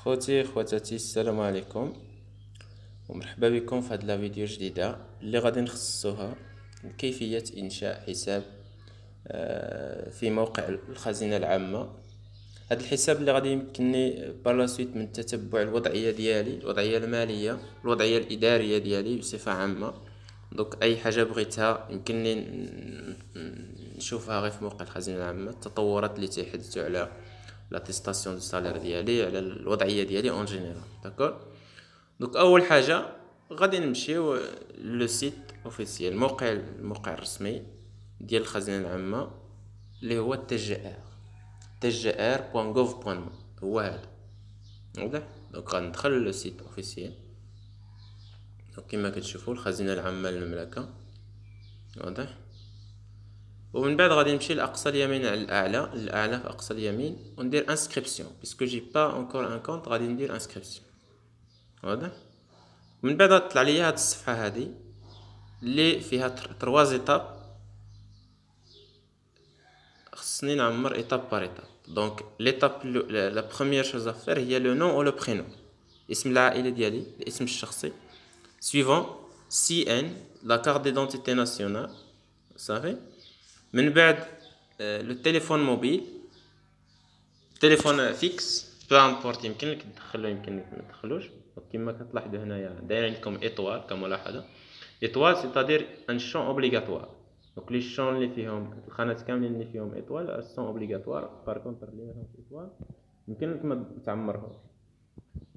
خوتي خواتاتي، السلام عليكم ومرحبا بكم في هاد لا فيديو جديدة اللي غادي نخصصوها كيفية إنشاء حساب في موقع الخزينة العامة. هاد الحساب اللي غادي يمكنني بارلاسويت من تتبع الوضعية ديالي، الوضعية المالية، الوضعية الإدارية ديالي بصفة عامة. دوك أي حاجة بغيتها يمكنني نشوفها غير في موقع الخزينة العامة، التطورات اللي تيحدثوا على لاتيستاسيون دو سالير ديالي، على الوضعيه ديالي اون جينيرال. داكور. دونك اول حاجه غادي نمشيو لو سيت اوفيسيال، الموقع الرسمي ديال الخزينه العامه اللي هو tgr.gov.mil. هو هذا واضح. دونك غندخل لو سيت اوفيسيال. دونك كما كتشوفوا الخزينه العامه للمملكه واضح. ومن بعد غادي نمشي لاقصى اليمين على الاعلى في اقصى اليمين وندير انسكريبسيون بيسكو جي با انكور ان كونط. غادي ندير انسكريبسيون واضح. من بعد غتطلع ليا هاد الصفحه هادي اللي فيها 3 زيتاب. خصني نعمر ايتاب بار ايتاب. دونك ليتاب لا بروميير شوز افير هي لو نون او لو برينون، اسم العائله ديالي، الاسم الشخصي. سويفون سي ان لا كارت ديدونتيتي ناسيونال صافي. من بعد لو تليفون موبيل، تليفون فيكس بو امبورت، يمكن لك تدخلو يمكن لك ما تدخلوش. كما كتلاحظوا هنايا دايرين لكم ايطوال كملاحظه. ايطوال سيتادير ان شون اوبليغاتوار. دونك لي شون اللي فيهم الخانات كاملين اللي فيهم ايطوال سون اوبليغاتوار. بار كونتر اللي ما فيهمش ايطوال يمكن لك ما تعمرهمش.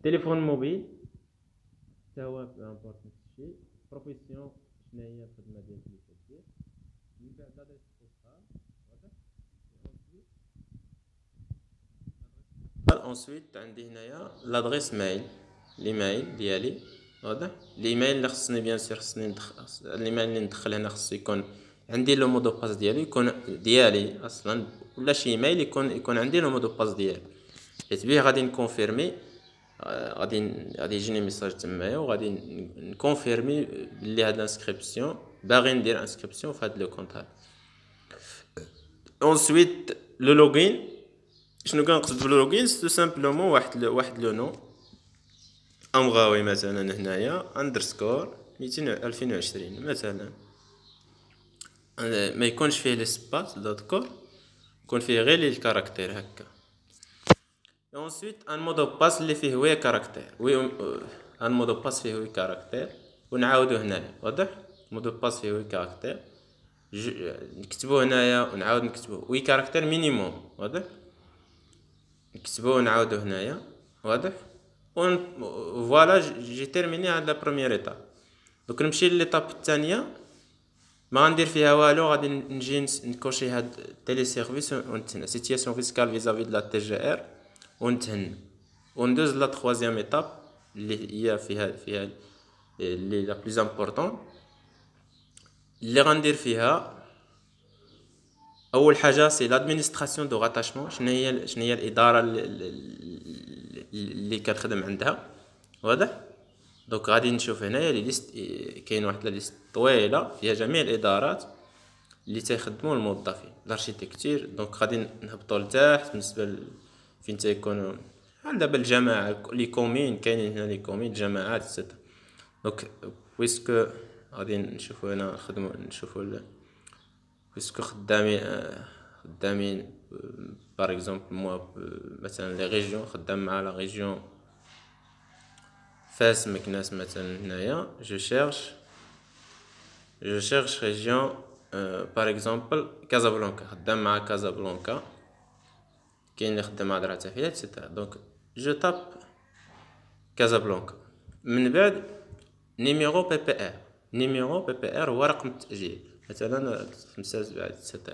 تليفون موبيل حتى هو بو امبورت نفس الشيء. بروفيسيون شنو هي الخدمه ديالك اللي كدير. من بعد لادريس بوستال واضح. انسويت عندي هنايا لادريس مايل، الايميل ديالي واضح. الايميل اللي خصني بيان سير خصني ندخل الايميل اللي ندخل هنا خصو يكون عندي لو مودو باس ديالي، يكون ديالي اصلا، ولا شي ايميل يكون عندي لو مودو باس ديالي حيت بيه غادي نكونفيرمي. غادي يجيني ميساج تمايا وغادي نكونفيرمي بلي هاد الانسكريبسيون باغي ندير انسكريبسيون في هاد لو كونط هذا. انسويت لو لوغين. شنو كنقصد بلو لوغين؟ سو سامبلومون واحد لو نون امغاوي مثلا هنايا اندرسكور 2020 مثلا، ما يكونش فيه ليسباس داكور، يكون فيه غير لي الكاركتير هكا. انsuite ان مودو باس اللي فيه وي كاركتير ان مودو باس فيه وي كاركتير ونعاودو هنايا واضح. مودو باس فيه وي كاركتير نكتبوه هنايا ونعاود نكتبوه وي كاركتير مينيموم واضح. نكتبوه ونعاودو هنايا واضح. فوالا جي تيرميني هاد لا بروميير ايتاب. دوك نمشي لليطاب الثانيه، ما غندير فيها والو، غادي نجي نكوشي هاد تيلي سيرفيس ونتهنى سيتياسيون فيسكال فيزافي دو لا تي جي ار ونتهنى وندوز لا تخوازيام ايتاب اللي هي فيها اللي لا بلوز امبورطون اللي غندير فيها. اول حاجه سي لادمينستراسيون دو راتاشمون. شنو هي الاداره اللي كتخدم عندها واضح. دونك غادي نشوف هنايا لي ليست، كاين واحد لا ليست طويله فيها جميع الادارات اللي تيخدموا الموظفين. الاركيتكتير دونك غادي نهبطوا لتحت بالنسبه فين تيكونوا دابا الجماعه لي كومين، كاينين هنا لي كومين الجماعات اكسيتيرا. دونك بويسكو غادي نشوفوا هنا نخدموا نشوفوا بويسكو خدامين بار اكزومبل موا مثلا لي ريجيون خدام مع لا ريجيون فاس مكناس مثلا هنايا جو شيرش ريجيون بار اكزومبل كازابلانكا خدام مع كازابلانكا، كاين اللي خدام مع درعا تحية اكسيتيرا. دونك جو تاب كازابلانكا. من بعد نيميرو بي بي ار. نيميرو بي بي ار هو رقم التأجيل مثلا 5/7/9000.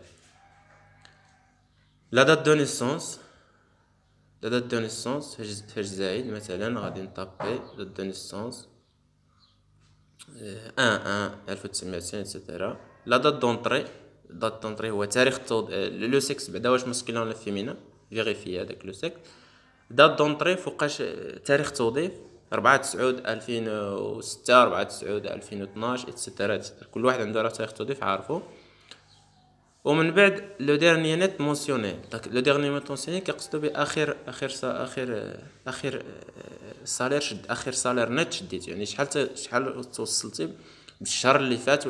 لا دات دو نيسونس. لا دات دو نيسونس فاش زايد مثلا غادي نطابي دات دو نيسونس 1990 اكسيتيرا. لا دات دونطري. دات دونطري هو تاريخ لو سيكس بعدا واش ماسكولين ولا فيمينا، فيريفي هذاك لو سيكس. دات دونطري فوقاش تاريخ توظيف 4/9/2006 4/9/2012 اكسيتيرا. كل واحد عنده راه تاريخ توظيف عارفو. ومن بعد لو ديرني نت مونسيونيل. داك لو ديرني نت مونسيونيل كيقصدو باخر اخر سالير شد، اخر سالير نت شديت، يعني شحال توصلتي بالشهر اللي فات،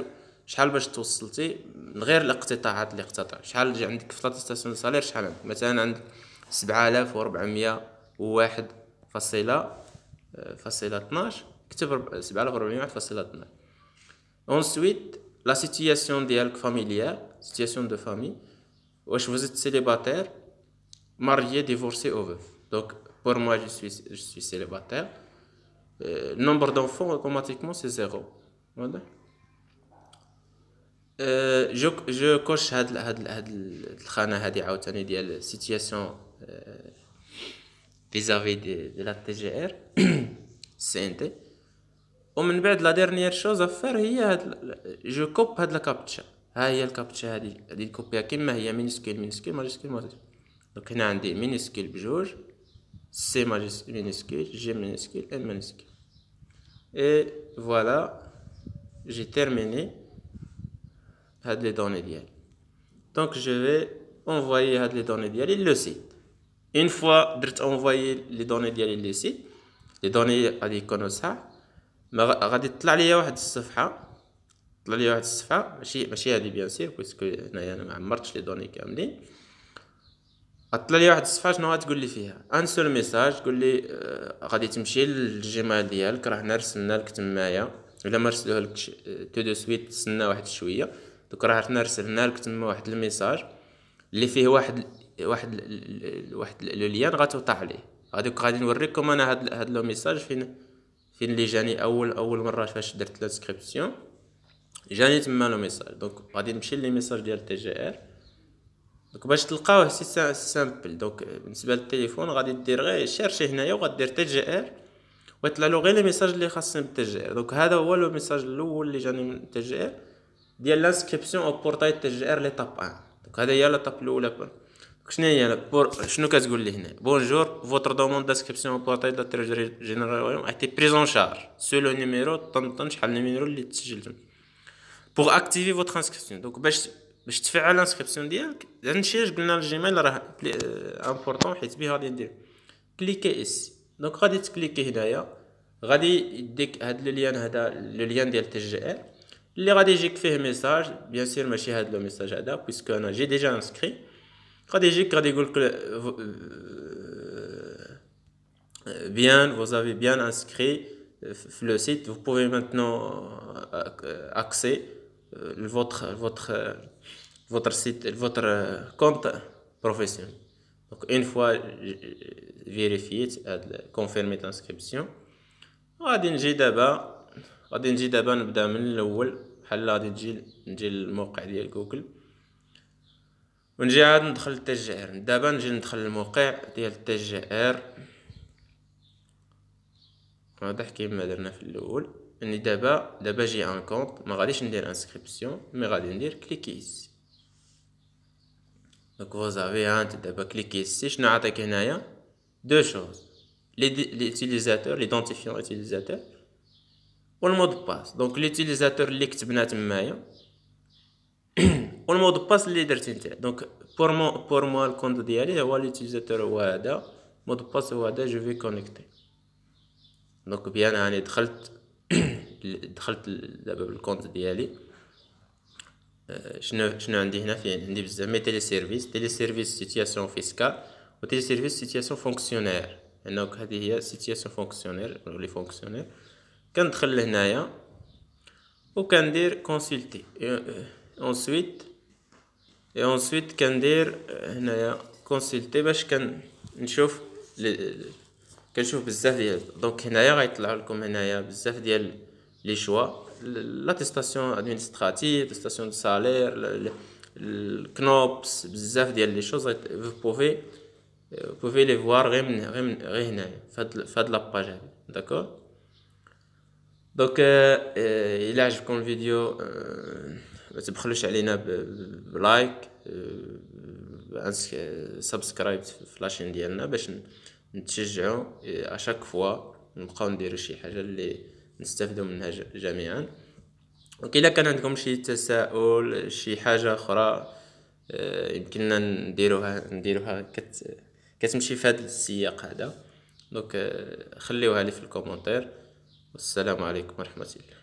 شحال باش توصلتي من غير الاقتطاعات اللي اقتطع، شحال جا عندك في لاتيستاسيون سالير، شحال عندك مثلا عندك 7401.12 كتب 7401.12. Ensuite, la situation familiale, situation de famille. Wesh, vous êtes célibataire, marié, divorcé ou veuf. Donc, pour moi, je suis célibataire. Nombre d'enfants, automatiquement, c'est 0. Voilà. Je coche هاد الخانة هادي عاوتاني ديال situation vis-à-vis de la TGR CNT. ومن بعد لا ديرنيير شوز افير هي هاد جو كوب هاد الكابتشا. ها هي الكابتشا هادي نكوبيها كيما هي، مينيسكيل ماجيسكيل ماجيسكيل. دونك هنا عندي مينيسكيل بجوج، سي مينيسكيل، جي مينيسكيل، ام مينيسكيل. اي فوالا جي تيرميني هاد لي دوني ديالي. دونك جو في انفويي هاد لي دوني ديالي لو سيت. اون فوا درت انفويي لي دوني ديالي لو سيت، لي دوني غادي يكونوا صح، ما غادي تطلع ليا واحد الصفحه، ماشي هادي بيان سير باسكو هنايا انا ما عمرتش لي دوني كاملين. غطلع لي واحد الصفحه شنو غتقول لي فيها؟ ان سول ميساج تقول لي غادي تمشي للجيميل ديالك، راه حنا رسلنا لك تمايا، الا ما رسلوه لك تو دو سويت تسنى واحد شويه. دوك راه حنا رسلنا لك تما واحد الميساج اللي فيه واحد لو ليان غتوطع عليه. غادي نوريكم انا هاد لو ميساج فين اللي جاني اول مره فاش درت لانسكريبسيون، جاني تما لو ميساج. دونك غادي نمشي لي ميساج ديال تي جي ار. دونك باش تلقاوه سي سامبل. دونك بالنسبه للتليفون غادي دير غير شيرشي هنايا وغادير تي جي ار ويطلع له غير لي ميساج اللي خاصين بالتي جي ار. دونك هذا هو لو ميساج الاول اللي جاني من تي جي ار ديال لانسكريبسيون او بورتاي تي جي ار ليطاب 1. دونك هذا هي ليطاب الاولى. شنو هي شنو كتقول لي هنا؟ بونجور فوتر دوموند دانسكريبسيون او بورتاي دو تريجوري جينيرال ا تي بريز اون شارج سو لو نيميرو طن شحال النيميرو اللي تسجلتم بوغ اكتيفي فوتر انسكريبسيون. دونك باش تفعل الانسكريبسيون ديالك هادشي قلنا الجيميل راه امبورطون حيت به غادي ندير كليكي اسي. دونك غادي تكليكي هنايا، غادي يديك هاد لو ليان، هذا لو ليان ديال تي جي ار اللي غادي يجيك فيه ميساج. بيان سير ماشي هاد لو ميساج هذا بويسكو انا جي ديجا انسكري. غادي يجيك غادي يقول لك bien, vous avez bien inscrit le site, vous pouvez maintenant accéder votre site, votre compte professionnel. Donc une fois vérifié, confirmé l'inscription, غادي نجي دابا نبدا من الاول. بحال غادي نجي للموقع ديال جوجل ونجي عاد ندخل تي جي ار. دابا نجي ندخل الموقع ديال تي جي ار. واضح كيما درنا في الاول اني دابا جي ان كونط، ما غاديش ندير انسكريبسيون مي غادي ندير كليكي ici. دونك فوزافي انت دابا كليكي ici. شنو عطيك هنايا؟ دو شوز، ليوتيليزاتور ليدونتيفيون ليوتيليزاتور والمود باس. دونك ليوتيليزاتور اللي كتبنا تمايا والمود باس اللي درتي نتا. دونك بور مو الكونت ديالي هو ليوتيليزاتور هو هذا، مود باس هو هذا، جو في كونيكتي. دونك بيان هاني دخلت دابا بالكونت ديالي. شنو عندي هنا؟ فين عندي بزاف مي تيلي سيرفيس سيتياسيون فيسكال و تيلي سيرفيس سيتياسيون فونكسيونير. دونك هذه هي سيتياسيون فونكسيونير لي فونكسيونير. كندخل لهنايا وكندير كونسلتي ensuite كندير هنايا كونسلتي باش كنشوف بزاف ديال. دونك هنايا غيطلعوا لكم هنايا بزاف ديال لي شوا، لاتيستاسيون ادمينستراتيف، لاتيستاسيون دو سالير، الكنوبس، بزاف ديال لي شوز بوفي لي فوار غير هنايا فهاد لاباج هادي. داكور. دونك الى عجبكم الفيديو ما تبخلوش علينا بلايك، سبسكرايب في لاشين ديالنا باش نتشجعوا اشاك فوا نبقاو نديروا شي حاجه اللي نستافدوا منها جميعا. وكلا كان عندكم شي تساؤل شي حاجه اخرى يمكننا نديروها كتمشي في هذا السياق هذا. دونك خليوها لي في الكومنتير، والسلام عليكم ورحمة الله.